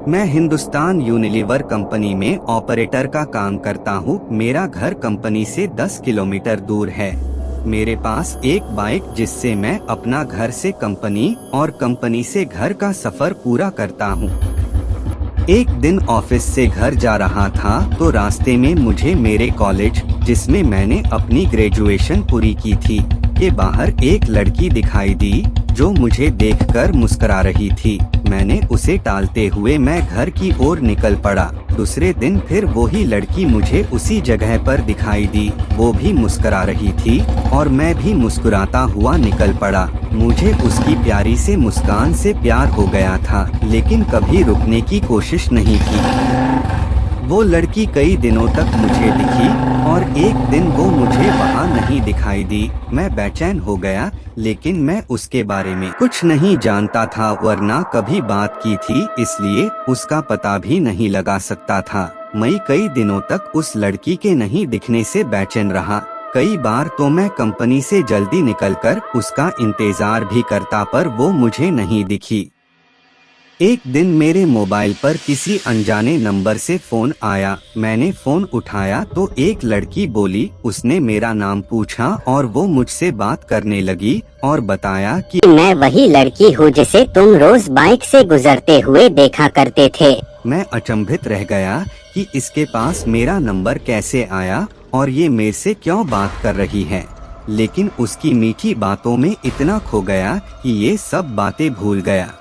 मैं Hindustan Unilever company में operator का काम करता हूँ। मेरा घर कंपनी से 10 किलोमीटर दूर है। मेरे पास एक बाइक जिससे मैं अपना घर से कंपनी और कंपनी से घर का सफर पूरा करता हूँ। एक दिन ऑफिस से घर जा रहा था तो रास्ते में मुझे मेरे कॉलेज, जिसमें मैंने अपनी ग्रेजुएशन पूरी की थी, के बाहर एक लड़की दिखाई दी जो मुझे देखकर मुस्कुरा रही थी। मैंने उसे टालते हुए मैं घर की ओर निकल पड़ा। दूसरे दिन फिर वही लड़की मुझे उसी जगह पर दिखाई दी। वो भी मुस्कुरा रही थी और मैं भी मुस्कुराता हुआ निकल पड़ा। मुझे उसकी प्यारी से मुस्कान से प्यार हो गया था, लेकिन कभी रुकने की कोशिश नहीं की। वो लड़की कई दिनों तक मुझे दिखी और एक दिन वो मुझे वहाँ नहीं दिखाई दी। मैं बेचैन हो गया, लेकिन मैं उसके बारे में कुछ नहीं जानता था, वरना कभी बात की थी, इसलिए उसका पता भी नहीं लगा सकता था। मैं कई दिनों तक उस लड़की के नहीं दिखने से बेचैन रहा। कई बार तो मैं कंपनी से जल्दी निकलकर उसका इंतजार भी करता, पर वो मुझे नहीं दिखी। एक दिन मेरे मोबाइल पर किसी अनजाने नंबर से फोन आया। मैंने फोन उठाया तो एक लड़की बोली। उसने मेरा नाम पूछा और वो मुझसे बात करने लगी और बताया कि मैं वही लड़की हूँ जिसे तुम रोज बाइक से गुजरते हुए देखा करते थे। मैं अचंभित रह गया कि इसके पास मेरा नंबर कैसे आया और ये मेरे से क्यों बात कर रही है, लेकिन उसकी मीठी बातों में इतना खो गया कि ये सब बातें भूल गया।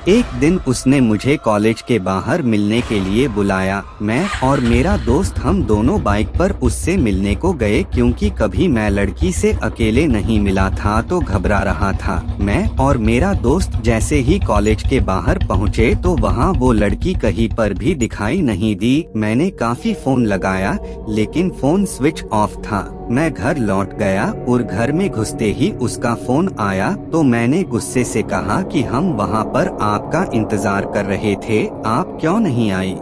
एक दिन उसने मुझे कॉलेज के बाहर मिलने के लिए बुलाया। मैं और मेरा दोस्त हम दोनों बाइक पर उससे मिलने को गए, क्योंकि कभी मैं लड़की से अकेले नहीं मिला था तो घबरा रहा था। मैं और मेरा दोस्त जैसे ही कॉलेज के बाहर पहुँचे तो वहाँ वो लड़की कहीं पर भी दिखाई नहीं दी। मैंने काफी फोन लगाया, लेकिन फोन स्विच ऑफ था। मैं घर लौट गया और घर में घुसते ही उसका फोन आया तो मैंने गुस्से से कहा कि हम वहाँ पर आपका इंतजार कर रहे थे, आप क्यों नहीं आई?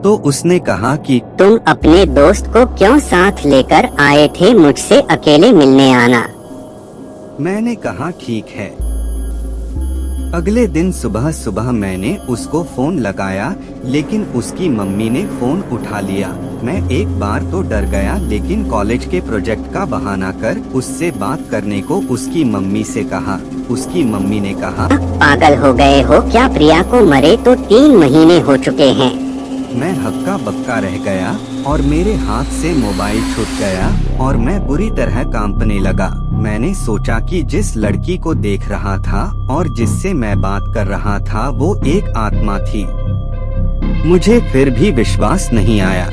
तो उसने कहा कि तुम अपने दोस्त को क्यों साथ लेकर आए थे, मुझसे अकेले मिलने आना। मैंने कहा ठीक है। अगले दिन सुबह सुबह मैंने उसको फोन लगाया, लेकिन उसकी मम्मी ने फोन उठा लिया। मैं एक बार तो डर गया, लेकिन कॉलेज के प्रोजेक्ट का बहाना कर उससे बात करने को उसकी मम्मी से कहा। उसकी मम्मी ने कहा, पागल हो गए हो क्या, प्रिया को मरे तो 3 महीने हो चुके हैं। मैं हक्का बक्का रह गया और मेरे हाथ से मोबाइल छूट गया और मैं बुरी तरह कांपने लगा। मैंने सोचा कि जिस लड़की को देख रहा था और जिससे मैं बात कर रहा था वो एक आत्मा थी। मुझे फिर भी विश्वास नहीं आया।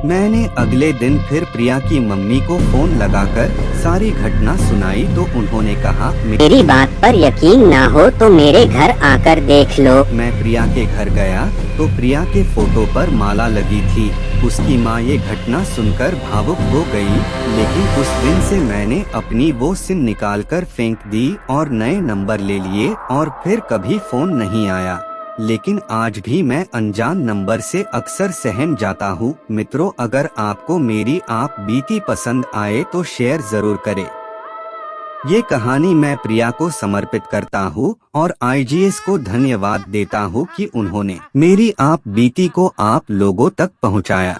मैंने अगले दिन फिर प्रिया की मम्मी को फोन लगाकर सारी घटना सुनाई तो उन्होंने कहा, मेरी बात पर यकीन ना हो तो मेरे घर आकर देख लो। मैं प्रिया के घर गया तो प्रिया के फोटो पर माला लगी थी। उसकी माँ ये घटना सुनकर भावुक हो गई, लेकिन उस दिन से मैंने अपनी वो सिम निकालकर फेंक दी और नए नंबर ले लिए और फिर कभी फोन नहीं आया। लेकिन आज भी मैं अनजान नंबर से अक्सर सहम जाता हूँ। मित्रों, अगर आपको मेरी आप बीती पसंद आए तो शेयर जरूर करें। ये कहानी मैं प्रिया को समर्पित करता हूँ और IGS को धन्यवाद देता हूँ कि उन्होंने मेरी आप बीती को आप लोगों तक पहुँचाया।